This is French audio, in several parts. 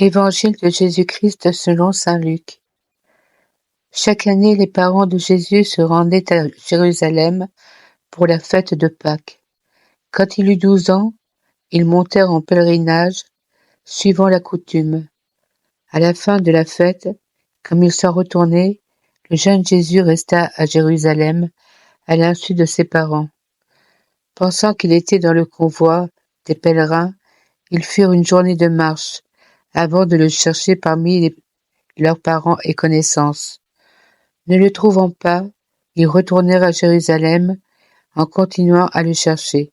Évangile de Jésus-Christ selon saint Luc. Chaque année, les parents de Jésus se rendaient à Jérusalem pour la fête de Pâques. Quand il eut 12 ans, ils montèrent en pèlerinage, suivant la coutume. À la fin de la fête, comme ils s'en retournaient, le jeune Jésus resta à Jérusalem, à l'insu de ses parents. Pensant qu'il était dans le convoi des pèlerins, ils firent une journée de marche, avant de le chercher parmi leurs parents et connaissances. Ne le trouvant pas, ils retournèrent à Jérusalem en continuant à le chercher.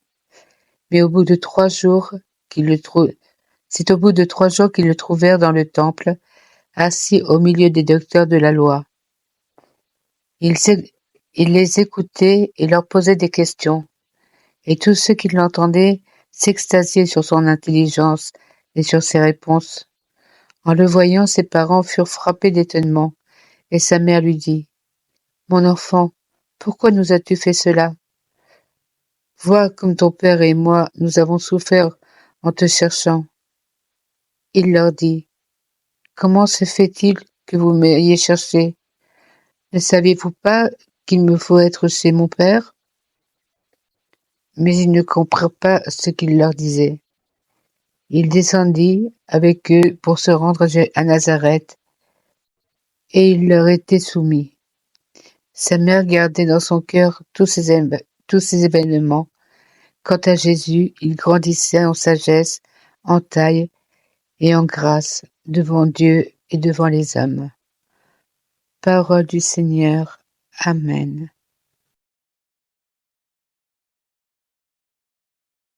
Mais au bout de 3 jours c'est au bout de 3 jours qu'ils le trouvèrent dans le temple, assis au milieu des docteurs de la loi. Il les écoutait et leur posait des questions, et tous ceux qui l'entendaient s'extasiaient sur son intelligence et sur ses réponses. En le voyant, ses parents furent frappés d'étonnement, et sa mère lui dit: « Mon enfant, pourquoi nous as-tu fait cela? Vois comme ton père et moi, nous avons souffert en te cherchant. » Il leur dit: « Comment se fait-il que vous m'ayez cherché? Ne saviez-vous pas qu'il me faut être chez mon père? » Mais ils ne comprirent pas ce qu'il leur disait. Il descendit avec eux pour se rendre à Nazareth, et il leur était soumis. Sa mère gardait dans son cœur tous ces événements. Quant à Jésus, il grandissait en sagesse, en taille et en grâce devant Dieu et devant les hommes. Parole du Seigneur. Amen.